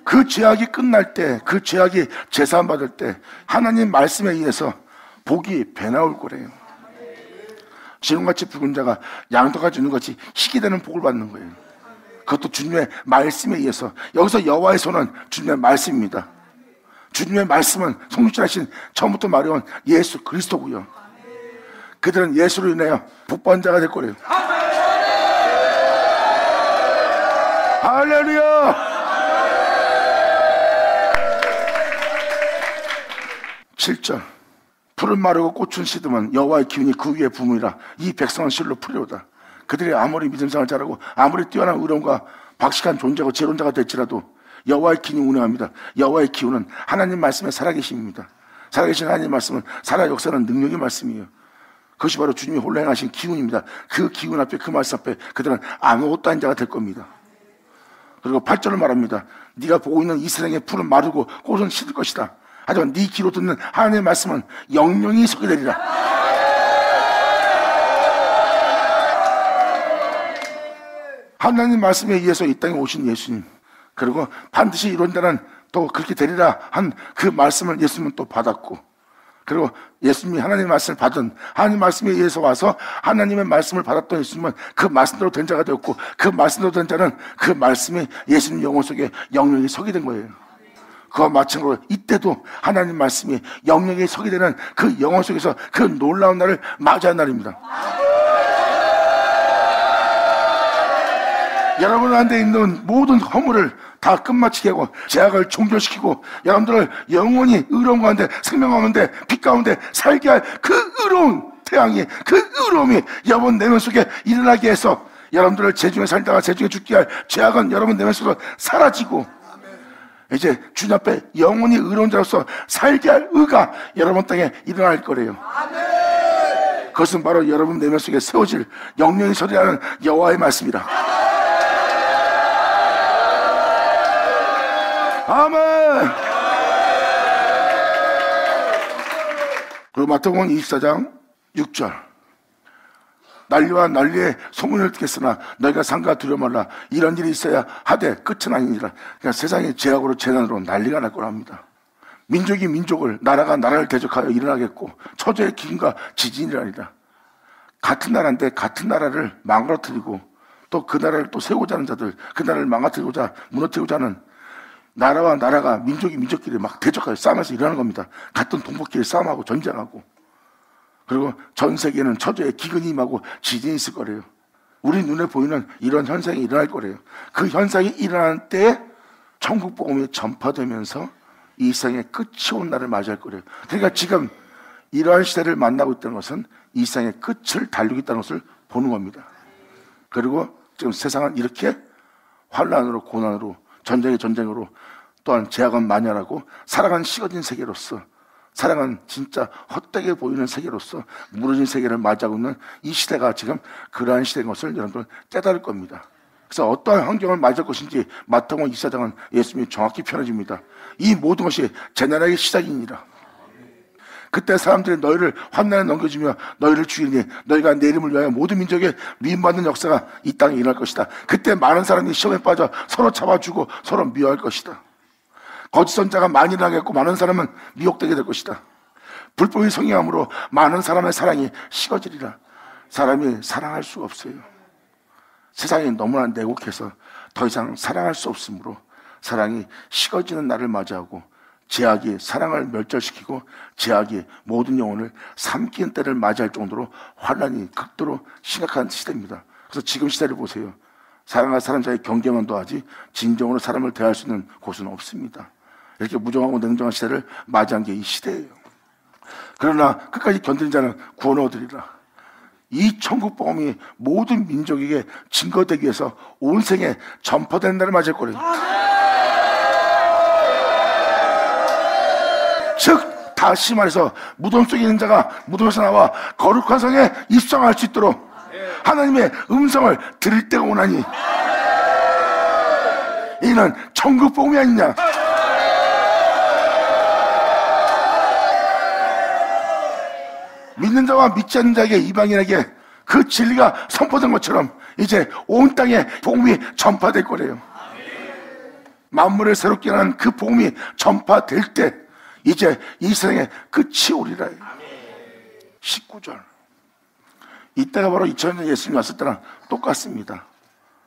[SPEAKER 1] 그 죄악이 끝날 때, 그 죄악이 제사함 받을 때 하나님 말씀에 의해서 복이 배 나올 거래요. 지름같이 붉은 자가 양털같이 주는 것이 희게 되는 복을 받는 거예요. 그것도 주님의 말씀에 의해서. 여기서 여호와의 손은 주님의 말씀입니다. 주님의 말씀은 성육신하신 처음부터 마려운 예수 그리스도고요. 그들은 예수로 인하여 복받은 자가 될 거래요. 할렐루야! 7절 풀은 마르고 꽃은 시드면 여호와의 기운이 그 위에 부으리라. 이 백성은 실로 풀이로다. 그들이 아무리 믿음생활 잘하고 아무리 뛰어난 의로움과 박식한 존재고 재론자가 될지라도 여호와의 기운이 운행합니다. 여호와의 기운은 하나님 말씀의 살아계심입니다. 살아계신 하나님 말씀은 살아 역사는 능력의 말씀이에요. 그것이 바로 주님이 홀로 행하신 기운입니다. 그 기운 앞에, 그 말씀 앞에 그들은 아무것도 아닌 자가 될 겁니다. 그리고 8절을 말합니다. 네가 보고 있는 이스라엘의 풀은 마르고 꽃은 시들 것이다. 하지만 네 귀로 듣는 하나님의 말씀은 영영이 서게 되리라. 하나님 말씀에 의해서 이 땅에 오신 예수님, 그리고 반드시 이룬다는 또 그렇게 되리라 한 그 말씀을 예수님은 또 받았고, 그리고 예수님이 하나님의 말씀을 받은, 하나님 말씀에 의해서 와서 하나님의 말씀을 받았던 예수님은 그 말씀대로 된 자가 되었고, 그 말씀대로 된 자는 그 말씀이 예수님 영혼 속에 영영이 서게 된 거예요. 그와 마찬가지로 이때도 하나님 말씀이 영영이 서게 되는 그 영혼 속에서 그 놀라운 날을 맞이한 날입니다. 여러분 안에 있는 모든 허물을 다 끝마치게 하고 죄악을 종결시키고 여러분들을 영원히 의로운 가운데 생명 가운데 빛 가운데 살게 할 그 의로운 태양이, 그 의로움이 여러분 내면 속에 일어나게 해서 여러분들을 죄중에 살다가 죄중에 죽게 할 죄악은 여러분 내면 속에서 사라지고 이제 주님 앞에 영원히 의로운 자로서 살게 할 의가 여러분 땅에 일어날 거래요. 그것은 바로 여러분 내면 속에 세워질 영령의 소리라는 여호와의 말씀이라. 아멘. 그리고 마태복음 24장 6절 난리와 난리의 소문을 듣겠으나 너희가 상가 두려워 말라. 이런 일이 있어야 하되 끝은 아니니라. 그러니까 세상이 죄악으로 재난으로 난리가 날 거랍니다. 민족이 민족을, 나라가 나라를 대적하여 일어나겠고 처제의 기근과 지진이라니라. 같은 나라인데 같은 나라를 망가뜨리고 또 그 나라를 또 세우고자 하는 자들, 그 나라를 망가뜨리고자 무너뜨리고자 하는 나라와 나라가 민족이 민족끼리 막 대적하여 싸움에서 일어나는 겁니다. 같은 동북끼리 싸움하고 전쟁하고. 그리고 전 세계는 처제의 기근이 임하고 지진이 있을 거래요. 우리 눈에 보이는 이런 현상이 일어날 거래요. 그 현상이 일어날 때 천국 복음이 전파되면서 이 세상의 끝이 온 날을 맞이할 거래요. 그러니까 지금 이러한 시대를 만나고 있다는 것은 이 세상의 끝을 달리고 있다는 것을 보는 겁니다. 그리고 지금 세상은 이렇게 환난으로 고난으로 전쟁의 전쟁으로 또한 죄악은 만연하고 살아가는 식어진 세계로서 살아가는 진짜 헛되게 보이는 세계로서 무너진 세계를 맞이하고 있는 이 시대가 지금 그러한 시대인 것을 여러분들 깨달을 겁니다. 그래서 어떠한 환경을 맞을 것인지 마태복음 24장은 예수님이 정확히 표현해줍니다. 이 모든 것이 재난의 시작이니라. 그때 사람들이 너희를 환난에 넘겨주며 너희를 죽이니 너희가 내 이름을 위하여 모든 민족에 미움받는 역사가 이 땅에 일어날 것이다. 그때 많은 사람이 시험에 빠져 서로 잡아주고 서로 미워할 것이다. 거짓 선자가 많이 나겠고 많은 사람은 미혹되게 될 것이다. 불법이 성행함으로 많은 사람의 사랑이 식어지리라. 사람이 사랑할 수가 없어요. 세상이 너무나 내곡해서 더 이상 사랑할 수 없으므로 사랑이 식어지는 날을 맞이하고 죄악이 사랑을 멸절시키고 죄악이 모든 영혼을 삼키는 때를 맞이할 정도로 환난이 극도로 심각한 시대입니다. 그래서 지금 시대를 보세요. 사랑할 사람 사이에 경계만 더하지 진정으로 사람을 대할 수 있는 곳은 없습니다. 이렇게 무정하고 냉정한 시대를 맞이한 게 이 시대예요. 그러나 끝까지 견디는 자는 구원을 얻으리라. 이 천국 복음이 모든 민족에게 증거되기 위해서 온 세계에 전파되는 날을 맞을 거래요. 즉 다시 말해서 무덤 속에 있는 자가 무덤에서 나와 거룩한 성에 입성할 수 있도록 하나님의 음성을 들을 때가 오나니 이는 천국 복음이 아니냐. 믿는 자와 믿지 않는 자에게, 이방인에게 그 진리가 선포된 것처럼 이제 온 땅에 복음이 전파될 거래요. 만물을 새롭게 하는 그 복음이 전파될 때 이제 이 세상의 끝이 오리라. 19절. 이때가 바로 2000년 예수님 왔을 때랑 똑같습니다.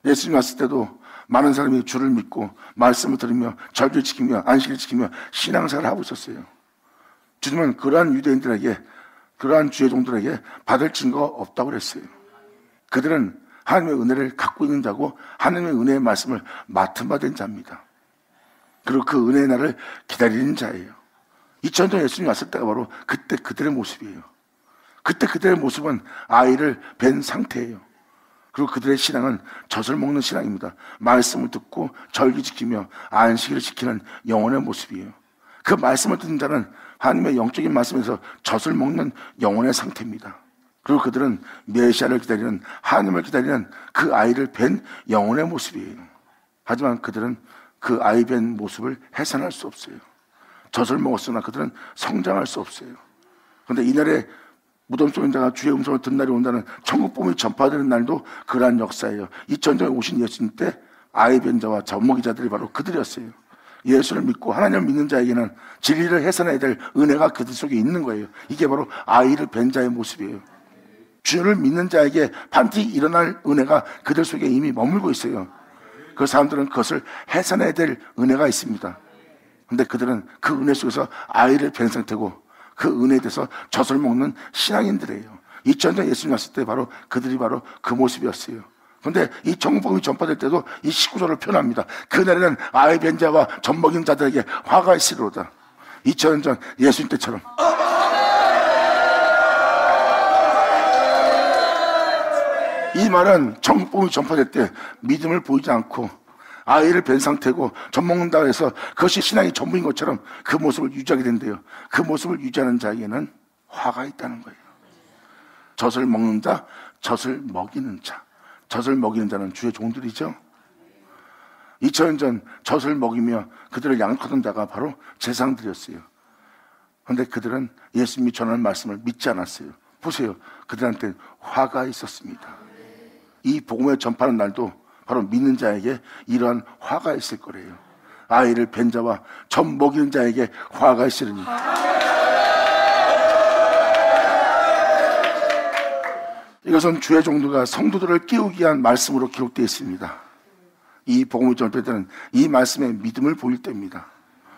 [SPEAKER 1] 예수님 왔을 때도 많은 사람이 주를 믿고 말씀을 들으며 절기를 지키며 안식을 지키며 신앙생활을 하고 있었어요. 주님은 그러한 유대인들에게, 그러한 주의 종들에게 받을 증거가 없다고 그랬어요. 그들은 하나님의 은혜를 갖고 있는 자고 하나님의 은혜의 말씀을 맡은 바 된 자입니다. 그리고 그 은혜의 날을 기다리는 자예요. 2000년 전 예수님이 왔을 때가 바로 그때 그들의 모습이에요. 그때 그들의 모습은 아이를 뵌 상태예요. 그리고 그들의 신앙은 젖을 먹는 신앙입니다. 말씀을 듣고 절기 지키며 안식일을 지키는 영혼의 모습이에요. 그 말씀을 듣는 자는 하나님의 영적인 말씀에서 젖을 먹는 영혼의 상태입니다. 그리고 그들은 메시아를 기다리는, 하나님을 기다리는 그 아이를 뵌 영혼의 모습이에요. 하지만 그들은 그 아이 뵌 모습을 해산할 수 없어요. 젖을 먹었으나 그들은 성장할 수 없어요. 그런데 이날에 무덤 속인 자가 주의 음성을 듣는 날이 온다는 천국 복음이 전파되는 날도 그러한 역사예요. 2000년에 오신 예수님 때 아이 뵌 자와 젖먹이 자들이 바로 그들이었어요. 예수를 믿고 하나님을 믿는 자에게는 진리를 해산해야 될 은혜가 그들 속에 있는 거예요. 이게 바로 아이를 뵌 자의 모습이에요. 주를 믿는 자에게 반드시 일어날 은혜가 그들 속에 이미 머물고 있어요. 그 사람들은 그것을 해산해야 될 은혜가 있습니다. 그런데 그들은 그 은혜 속에서 아이를 뵌 상태고 그 은혜에 대해서 젖을 먹는 신앙인들이에요. 2000년 예수님 왔을 때 바로 그들이 바로 그 모습이었어요. 근데 이 정복음이 전파될 때도 이 19절을 표현합니다. 그날에는 아이 뵌 자와 젖먹인 자들에게 화가 있으리로다. 2000년 전 예수님 때처럼. 이 말은 정복음이 전파될 때 믿음을 보이지 않고 아이를 뵌 상태고 젖먹는다 해서 그것이 신앙이 전부인 것처럼 그 모습을 유지하게 된대요. 그 모습을 유지하는 자에게는 화가 있다는 거예요. 젖을 먹는 자, 젖을 먹이는 자. 젖을 먹이는 자는 주의 종들이죠. 2000년 전 젖을 먹이며 그들을 양육하던 자가 바로 제사장들이었어요. 그런데 그들은 예수님이 전하는 말씀을 믿지 않았어요. 보세요. 그들한테 화가 있었습니다. 이 복음의 전파하는 날도 바로 믿는 자에게 이러한 화가 있을 거래요. 아이를 뵌 자와 젖 먹이는 자에게 화가 있으리니. 이것은 주의 종도가 성도들을 깨우기 위한 말씀으로 기록되어 있습니다. 이 복음을 전할 때는 이 말씀에 믿음을 보일 때입니다.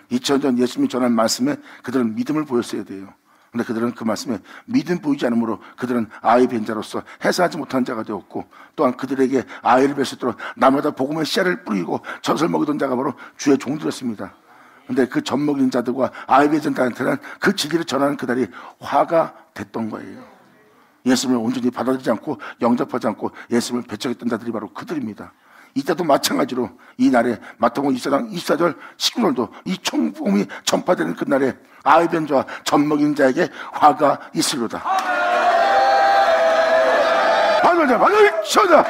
[SPEAKER 1] 2000년 전 예수님이 전한 말씀에 그들은 믿음을 보였어야 돼요. 그런데 그들은 그 말씀에 믿음 보이지 않으므로 그들은 아이 뵌 자로서 해서하지 못한 자가 되었고, 또한 그들에게 아이를 뵐 수 있도록 날마다 복음의 씨앗을 뿌리고 젖을 먹이던 자가 바로 주의 종들이었습니다. 그런데 그 젖 먹이는 자들과 아이 뵌 자들한테는 그 진리를 전하는 그들이 화가 됐던 거예요. 예수님을 온전히 받아들이지 않고 영접하지 않고 예수님을 배척했던 자들이 바로 그들입니다. 이때도 마찬가지로 이 날에 마태복음 24장 24절 19절도 이 총복음이 전파되는 그날에 아이 뵌 자와 젖 먹이는 자에게 화가 있으리로다. 받아들자.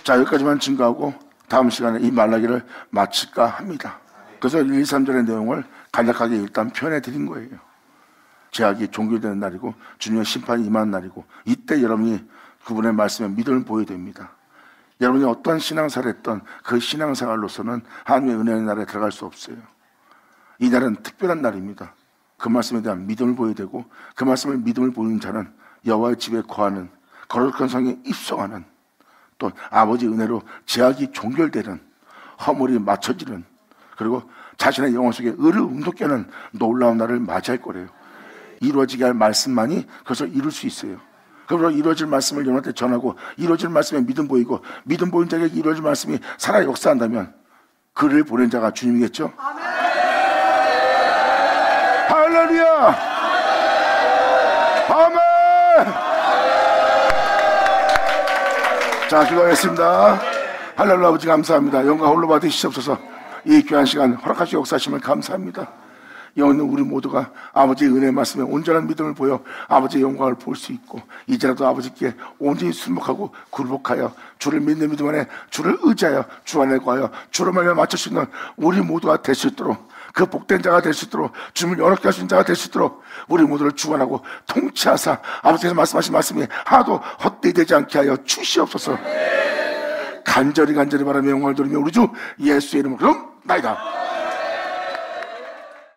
[SPEAKER 1] 자, 여기까지만 증거하고 다음 시간에 이 말라기를 마칠까 합니다. 그래서 1, 2, 3절의 내용을 간략하게 일단 표현해 드린 거예요. 제약이 종결되는 날이고 주님의 심판이 임하는 날이고, 이때 여러분이 그분의 말씀에 믿음을 보여야 됩니다. 여러분이 어떤 신앙생활을 했던 그 신앙생활로서는 하나님의 은혜의 날에 들어갈 수 없어요. 이 날은 특별한 날입니다. 그 말씀에 대한 믿음을 보여야 되고, 그 말씀을 믿음을 보이는 자는 여호와의 집에 거하는, 거룩한 성에 입성하는, 또 아버지 은혜로 제약이 종결되는, 허물이 맞춰지는, 그리고 자신의 영혼 속에 의를 움돋게 하는 놀라운 날을 맞이할 거래요. 이루어지게 할 말씀만이 그것을 이룰 수 있어요. 그러므로 이루어질 말씀을 여러분한테 전하고, 이루어질 말씀에 믿음 보이고, 믿음 보인 자에게 이루어질 말씀이 살아 역사한다면 그를 보낸 자가 주님이겠죠? 아멘. 할렐루야. 아멘. 자, 기도하겠습니다. 할렐루야. 아버지 감사합니다. 영광 홀로 받으시옵소서. 이 귀한 시간 허락하시고 역사하심을 감사합니다. 여호는 우리 모두가 아버지의 은혜의 말씀에 온전한 믿음을 보여 아버지의 영광을 볼 수 있고, 이제라도 아버지께 온전히 순복하고 굴복하여 주를 믿는 믿음 안에 주를 의지하여 주 안에 거하여 주로 말미암아 맞출 수 있는 우리 모두가 될 수 있도록, 그 복된 자가 될 수 있도록, 주님을 영접할 수 있는 자가 될 수 있도록 우리 모두를 주관하고 통치하사 아버지께서 말씀하신 말씀이 하나도 헛되이 되지 않게 하여 주시옵소서. 간절히 바라며 영광을 돌리며 우리 주 예수의 이름으로 나이다.